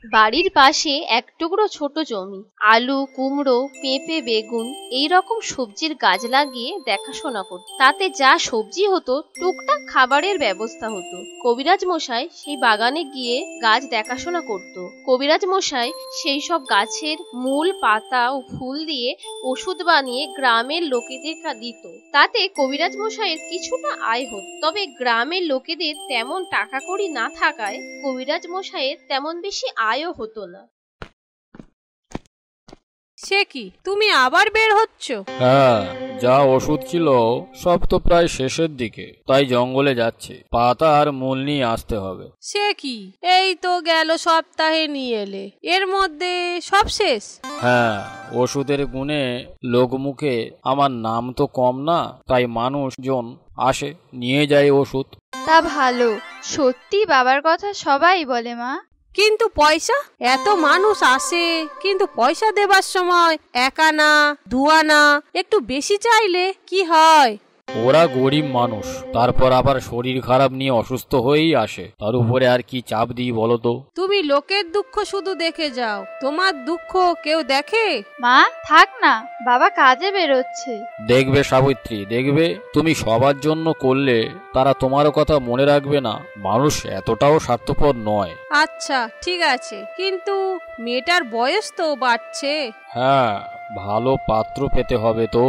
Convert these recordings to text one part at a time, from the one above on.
বাড়ির পাশে এক টুকরো ছোট জমি, আলু, কুমড়ো, পেঁপে, বেগুন এই রকম সবজির গাছ লাগিয়ে দেখাশোনা করত। তাতে যা সবজি হতো টুকটাক খাবারের ব্যবস্থা হতো। কবিরাজ মশাই সেই বাগানে গিয়ে গাছ দেখাশোনা করত। কবিরাজ মশাই সেই সব গাছের মূল, পাতা ও ফুল দিয়ে ওষুধ বানিয়ে গ্রামের লোকেদের দিত। তাতে কবিরাজ মশাইয়ের কিছুটা আয় হতো। তবে গ্রামের লোকেদের তেমন টাকা কড়ি না থাকায় কবিরাজ মশাইয়ের তেমন বেশি আয়ও হতো না। সে কি, তুমি আবার বের হচ্ছ? হ্যাঁ, যা ওষুধ ছিল সব তো প্রায় শেষের দিকে, তাই জঙ্গলে যাচ্ছি। পাতা আর মূল নিয়ে আসতে হবে। সে কি, এই তো গেল সপ্তাহে নিয়ে এলে, এর মধ্যে সব শেষ? হ্যাঁ, ওষুধের গুণে লোকমুখে আমার নাম তো কম না, তাই মানুষজন আসে, নিয়ে যায় ওষুধ। তা ভালো, সত্যি বাবার কথা সবাই বলে মা। কিন্তু পয়সা? এত মানুষ আসে, কিন্তু পয়সা দেবার সময় 1 আনা 2 আনা একটু বেশি চাইলে কি হয়? ওরা গরিব মানুষ, তারপর আবার শরীর খারাপ নিয়ে অসুস্থ হয়েই আসে, তার উপরে আর কি চাপ দিই বলো তো? তুমি লোকের দুঃখ শুধু দেখে যাও, তোমার দুঃখ কেউ দেখে? মা থাক না, বাবা কাজে বেরোচ্ছে। দেখবে সাবিত্রী, দেখবে তুমি সবার জন্য করলে তারা তোমারও কথা মনে রাখবে না। মানুষ এতটাও স্বার্থপর নয়। আচ্ছা ঠিক আছে, কিন্তু মেয়েটার বয়স তো বাড়ছে। হ্যাঁ, ভালো পাত্র পেতে হবে তো।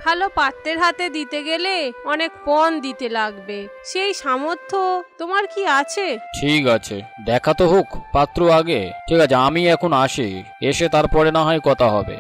ভালো পাত্রের হাতে দিতে গেলে অনেক পণ দিতে লাগবে, সেই সামর্থ্য তোমার কি আছে? ঠিক আছে, দেখা তো হোক পাত্র আগে। ঠিক আছে, আমি এখন আসি, এসে তারপরে না হয় কথা হবে।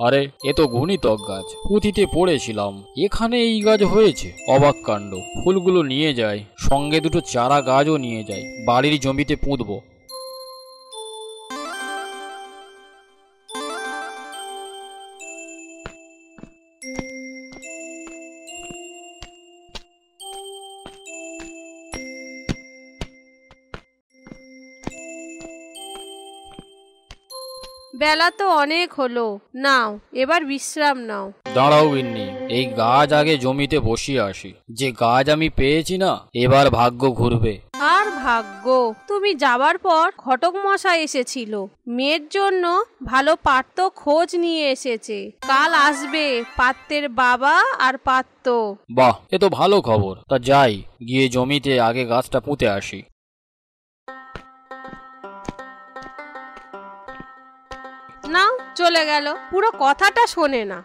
আরে, এ তো গুণিতক গাছ, পুঁথিতে পড়েছিলাম এখানে এই গাছ হয়েছে। অবাক কাণ্ড। ফুলগুলো নিয়ে যায়, সঙ্গে দুটো চারা গাছও নিয়ে যায়, বাড়ির জমিতে পুঁতবো। বেলা তো অনেক হলো, নাও এবার বিশ্রাম নাও। দাঁড়াও গিন্নি, এই গাছ আগে জমিতে বসিয়ে আসি। যে গাছ আমি পেয়েছি না, এবার ভাগ্য ঘুরবে। আর ভাগ্য, তুমি যাবার পর ঘটক মশাই এসেছিল, মেয়ের জন্য ভালো পাত্র খোঁজ নিয়ে এসেছে। কাল আসবে পাত্রের বাবা আর পাত্র। বাহ, এ তো ভালো খবর। তা যাই, গিয়ে জমিতে আগে গাছটা পুঁতে আসি। নাও, চলে গেল, পুরো কথাটা শোনে না।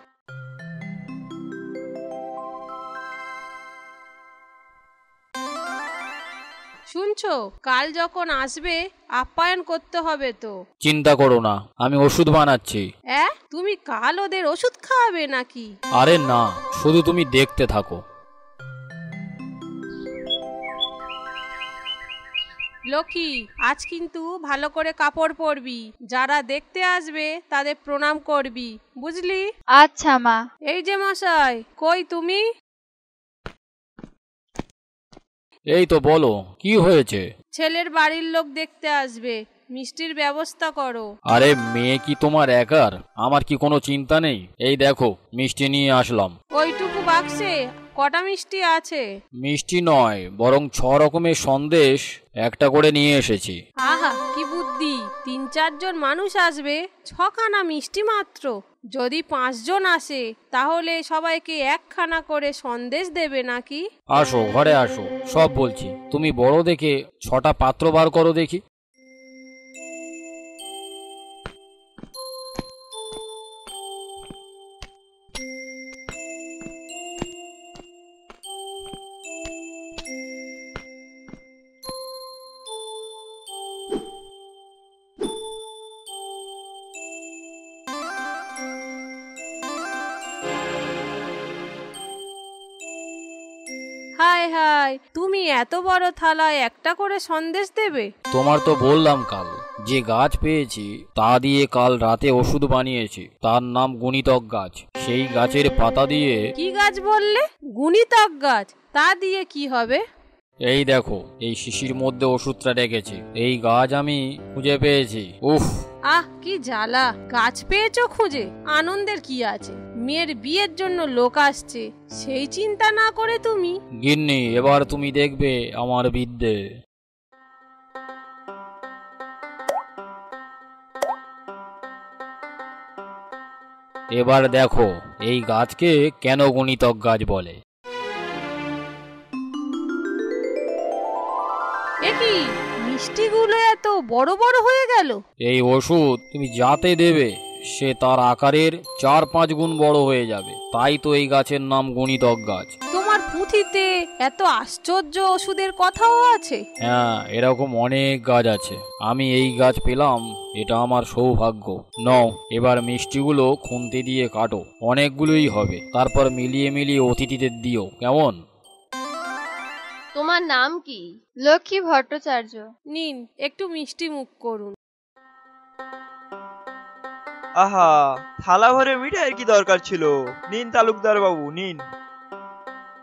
শুনছো, কাল যখন আসবে আপ্যায়ন করতে হবে তো। চিন্তা করো না, আমি ওষুধ বানাচ্ছি। তুমি কাল ওদের ওষুধ খাওয়াবে নাকি? আরে না, শুধু তুমি দেখতে থাকো। লক্ষ্মী, আজ কিন্তু ভালো করে কাপড় পরবি, যারা দেখতে আসবে তাদের প্রণাম করবি, বুঝলি? আচ্ছা মা। এই যে মশাই, কই তুমি? এই তো, বলো কি হয়েছে? ছেলের বাড়ির লোক দেখতে আসবে, মিষ্টির ব্যবস্থা করো। আরে মেয়ে কি তোমার একার? আমার কি কোনো চিন্তা নেই? এই দেখো, মিষ্টি নিয়ে আসলাম। ওইটুকু বাক্সে কটা মিষ্টি আছে? মিষ্টি নয়, বরং 6 রকমের সন্দেশ একটা করে নিয়ে এসেছি। আহা, কি বুদ্ধি! 3-4 জন মানুষ আসবে, 6খানা মিষ্টি মাত্র। যদি 5 জন আসে তাহলে সবাইকে 1খানা করে সন্দেশ দেবে নাকি? আসো, ঘরে আসো, সব বলছি। তুমি বড় দেখে 6টা পাত্র বার করো দেখি। হায় হায়, তুমি এত বড় থালায় একটা করে সন্দেশ দেবে? তোমার তো বললাম কাল, যে গাছ পেয়েছি তা দিয়ে কাল রাতে ওষুধ বানিয়েছি। তার নাম গুণিতক গাছ। সেই গাছের পাতা দিয়ে। কি গাছ বললে? গুণিতক গাছ? তা দিয়ে কি হবে? এই দেখো, এই শিশির মধ্যে ওষুধটা রেখেছি। এই গাছ আমি খুঁজে পেয়েছি। উফ, আহ কি জ্বালা! গাছ পেয়েছো খুঁজে? আনন্দের কি আছে? মেয়ের বিয়ের জন্য লোক আসছে, সেই চিন্তা না করে তুমি। গিন্নি, এবার তুমি দেখবে আমার বিদ্যে। এবার দেখো এই গাছকে কেন গুণিতক গাছ বলে। এ কি, মিষ্টিগুলো এত বড় বড় হয়ে গেল? এই ওষুধ তুমি যাতে দেবে সে তার আকারের 4-5 গুণ বড় হয়ে যাবে। তাই তো এই গাছের নাম গুণিতক গাছ। তোমার পুঁথিতে এত আশ্চর্য ওষুধের কথাও আছে? হ্যাঁ, এরকম অনেক গাছ আছে। আমি এই গাছ পেলাম, এটা আমার সৌভাগ্য। নাও, এবার মিষ্টিগুলো খুন্তি দিয়ে কাটো, অনেকগুলোই হবে। তারপর মিলিয়ে মিলিয়ে অতিথিদের দিও, কেমন? তোমার নাম কি? লক্ষ্মী ভট্টাচার্য। নিন, একটু মিষ্টি মুখ করুন। আহা, থালা ভরে মিঠাইয়ের কি দরকার ছিল? নিন তালুকদার বাবু, নিন।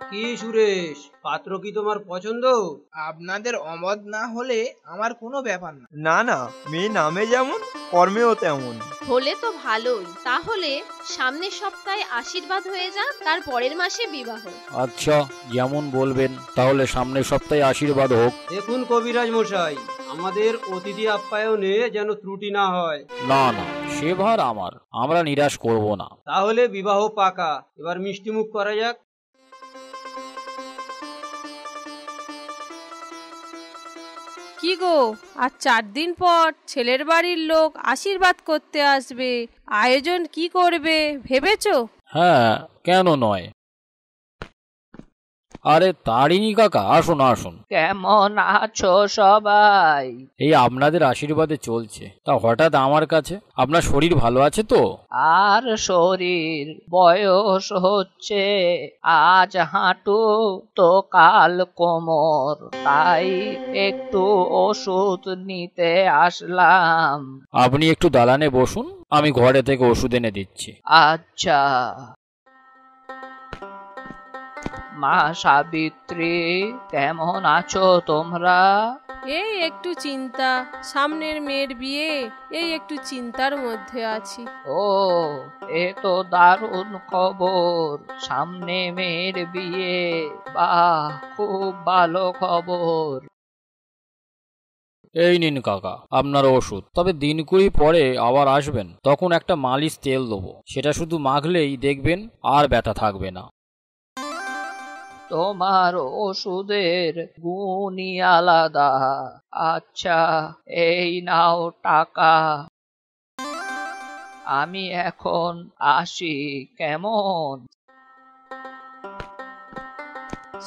কি সুরেশ, পাত্র কি তোমার পছন্দ? আপনাদের অমত না হলে আমার কোনো ব্যাপার না। না না, মেয়ে নামে যেমন কর্মেও তেমন। হলে তো ভালোই। তাহলে সামনের সপ্তাহে আশীর্বাদ হয়ে যাক, তার পরের মাসে বিবাহ। আচ্ছা, যেমন বলবেন। তাহলে সামনের সপ্তাহে আশীর্বাদ হোক। দেখুন কবিরাজ মশাই, আমাদের অতিথি আপ্যায়নে যেন ত্রুটি না হয়। না না, সে ভার আমার, আমরা নিরাশ করব না। তাহলে বিবাহ পাকা। এবার মিষ্টি মুখ করা যাক। কি গো, আর 4 দিন পর ছেলের বাড়ির লোক আশীর্বাদ করতে আসবে। আয়োজন কি করবে ভেবেছো? হ্যাঁ, কেন নয়। আরে তারিণী কাকা, আসুন আসুন। কেমন আছো সবাই? এই আপনাদের আশীর্বাদে চলছে। তা হঠাৎ আমার কাছে? আপনার শরীর ভালো আছে তো? আর শরীর, বয়স হচ্ছে। আজ হাঁটু তো কাল কোমর, তাই একটু ওষুধ নিতে আসলাম। আপনি একটু দালানে বসুন, আমি ঘরে থেকে ওষুধ এনে দিচ্ছি। আচ্ছা। মা সাবিত্রী, কেমন আছো তোমরা? এই একটু চিন্তা, সামনের মেয়ের বিয়ে, এই একটু চিন্তার মধ্যে আছি। ও, এ তো দারুণ খবর। সামনে মেয়ের বিয়ে, বাহ, খুব ভালো খবর। এই নিন কাকা আপনার ওষুধ। তবে দিন 20 পরে আবার আসবেন, তখন একটা মালিশ তেল দেবো। সেটা শুধু মাখলেই দেখবেন আর ব্যথা থাকবে না। তোমার ওষুধের গুণই আলাদা। আচ্ছা, এই নাও টাকা। আমি এখন আসি, কেমন?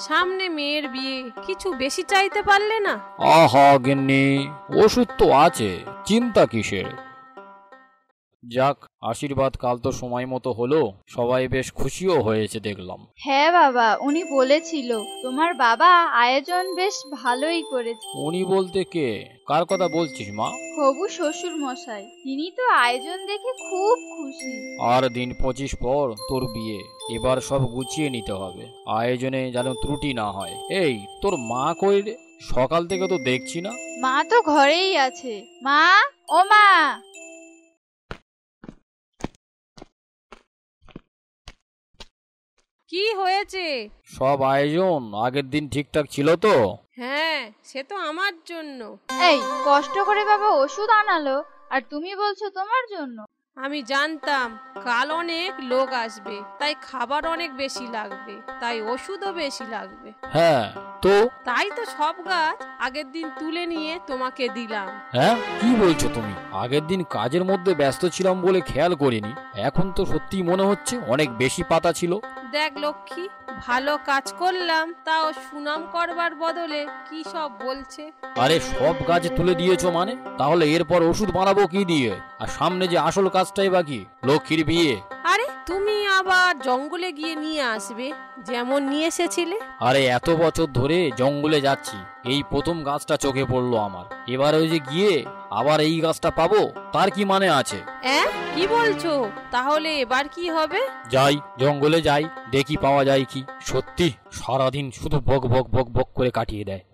সামনে মেয়ের বিয়ে, কিছু বেশি চাইতে পারলে না? আহা গিন্নি, ওষুধ তো আছে, চিন্তা কিসের। যাক, আশীর্বাদ কাল তো সময় মতো হলো। সবাই বেশ খুশিও হয়েছে দেখলাম। হ্যাঁ বাবা, উনি বলেছিল তোমার বাবা আয়োজন বেশ ভালোই করেছে। উনি বলতে কে? কার কথা বলছিস মা? হবু শ্বশুর মশাই, তিনি তো আয়োজন দেখে খুব খুশি। আর দিন 25 পর তোর বিয়ে। এবার সব গুছিয়ে নিতে হবে, আয়োজনে যেন ত্রুটি না হয়। এই তোর মা কই রে? সকাল থেকে তো দেখছি না। মা তো ঘরেই আছে। মা, ও মা। কি হয়েছে? সব আয়োজন আগের দিন ঠিকঠাক ছিল তো? হ্যাঁ, সে তো আমার জন্য। এই কষ্ট করে বাবা ওষুধ আনালো, আর তুমি বলছো তোমার জন্য? আমি জানতাম কাল অনেক লোক আসবে, তাই খাবার অনেক বেশি লাগবে, তাই ওষুধও বেশি লাগবে। হ্যাঁ তো? তাই তো সব গাছ আগের দিন তুলে নিয়ে তোমাকে দিলাম। হ্যাঁ, কি বলছো তুমি? আগের দিন কাজের মধ্যে ব্যস্ত ছিলাম বলে খেয়াল করিনি। এখন তো সত্যি মনে হচ্ছে অনেক বেশি পাতা ছিল। দেখ লক্ষ্মী, ভালো কাজ করলাম, তাও সুনাম করবার বদলে কি সব বলছে। আরে সব গাছ তুলে দিয়েছো মানে? তাহলে এরপর ওষুধ বানাবো কি দিয়ে? আর সামনে যে আসল কাজটাই বাকি, লক্ষ্মীর বিয়ে। আরে তুমি আবার জঙ্গলে গিয়ে নিয়ে আসবে যেমন নিয়ে এসেছিলে। আরে এত বছর ধরে জঙ্গলে যাচ্ছি, এই প্রথম গাছটা চোখে পড়লো আমার। এবার ওই যে গিয়ে আবার এই গাছটা পাবো, তার কি মানে আছে? কি বলছো? তাহলে এবার কি হবে? যাই, জঙ্গলে যাই, দেখি পাওয়া যায় কি। সত্যি সারাদিন শুধু বক বক বক বক করে কাটিয়ে দেয়।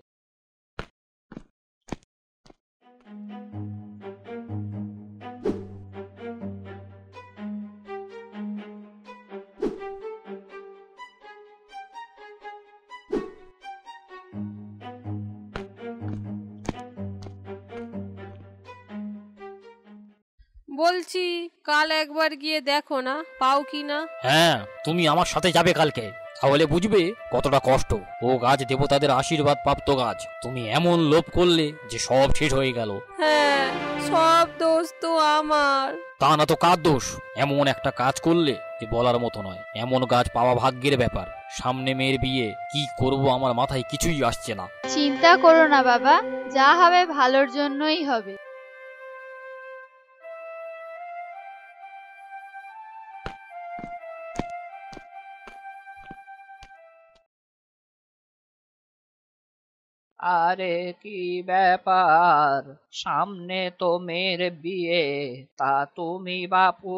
বলছি কাল একবার গিয়ে দেখো না, পাও কি না। হ্যাঁ, তুমি আমার সাথে যাবে কালকে, তাহলে বুঝবে কতটা কষ্ট। ও গাছ দেবতাদের আশীর্বাদ প্রাপ্ত গাছ, তুমি এমন লোভ করলে যে সব শেষ হয়ে গেল। হ্যাঁ, সব দোষ তো আমার। তা না তো কার দোষ? এমন একটা কাজ করলে যে বলার মতো নয়। এমন গাছ পাওয়া ভাগ্যের ব্যাপার। সামনে মেয়ের বিয়ে, কি করব আমার মাথায় কিছুই আসছে না। চিন্তা করো না বাবা, যা হবে ভালোর জন্যই হবে। আরে কি ব্যাপার, সামনে তো মেয়ের বিয়ে, তা তুমি বাপু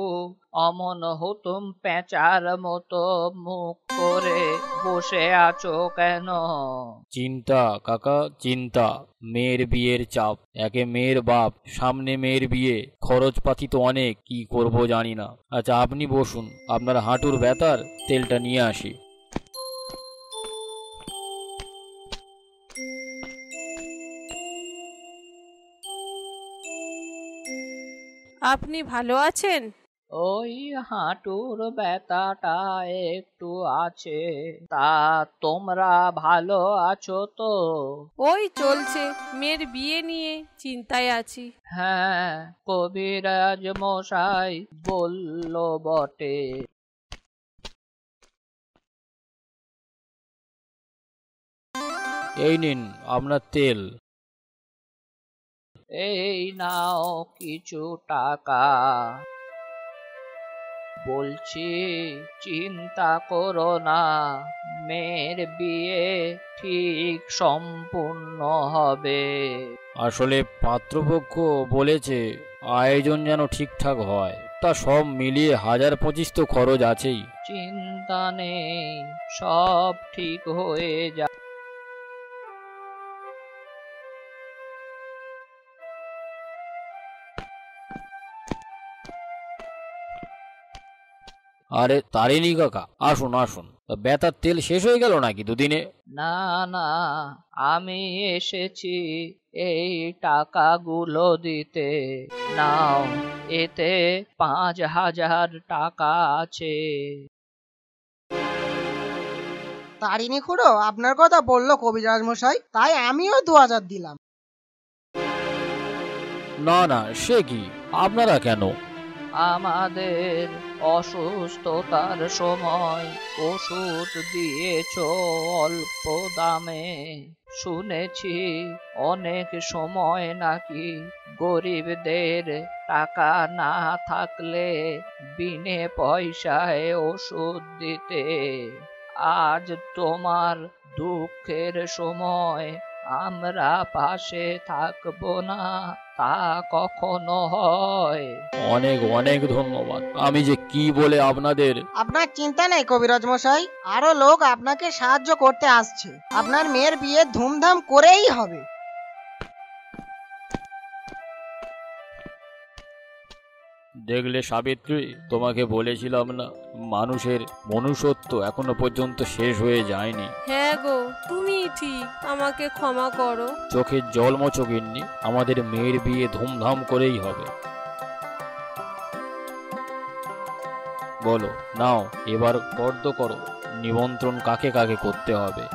অমন হুতুম পেঁচার মতো মুখ করে বসে আছো কেন? চিন্তা কাকা, চিন্তা। মেয়ের বিয়ের চাপ, একে মেয়ের বাপ, সামনে মেয়ের বিয়ে, খরচপাতি তো অনেক, কি করব জানি না। আচ্ছা আপনি বসুন, আপনার হাঁটুর ব্যথার তেলটা নিয়ে আসি। আপনি ভালো আছেন? ওই হাঁটুর ব্যথাটা একটু আছে, তা তোমরা ভালো আছো তো? ওই চলছে, মেয়ের বিয়ে নিয়ে চিন্তায় আছি। হ্যাঁ, কবিরাজ মশাই বলল বটে। এই নিন আপনার তেল। এই নাও কিছু টাকা। বলছি চিন্তা করো না, মেয়ের বিয়ে ঠিক সম্পূর্ণ হবে। আসলে পাত্রপক্ষ বলেছে আয়োজন যেন ঠিকঠাক হয়, তা সব মিলিয়ে 1025 তো খরচ আছেই। চিন্তা নেই, সব ঠিক হয়ে যাবে। আরে তারিণী কাকা, আসুন আসুন। ব্যথার তেল শেষ হয়ে গেল নাকি দুদিনে? না না, আমি এসেছি এই টাকাগুলো দিতে। নাও, এতে 5,000 টাকা আছে। তারিণী খুড়ো আপনার কথা বললো কবিরাজ মশাই, তাই আমিও 2000 দিলাম। না না, সে কি, আপনারা কেন? আমাদের অসুস্থতার সময় ওষুধ দিয়েছো অল্প দামে। শুনেছি অনেক সময় নাকি গরিবদের টাকা না থাকলে বিনে পয়সায় ওষুধ দিতে। আজ তোমার দুঃখের সময় আমরা পাশে থাকবো না, তা কখনো হয়? অনেক অনেক ধন্যবাদ। আমি যে কি বলে আপনাদের। আপনার চিন্তা নেই কবিরাজ মশাই, আরো লোক আপনাকে সাহায্য করতে আসছে। আপনার মেয়ের বিয়ে ধুমধাম করেই হবে। দেখলে সাবিত্রী, তোমাকে বলেছিলাম না মানুষের মনুষ্যত্ব এখনো পর্যন্ত শেষ হয়ে যায়নি। হ্যাঁ গো, তুমি ঠিক, আমাকে ক্ষমা করো। চোখের জল মোচকেননি, আমাদের মেয়ের বিয়ে ধুমধাম করেই হবে। বলো, নাও এবার ফর্দ করো, নিমন্ত্রণ কাকে কাকে করতে হবে।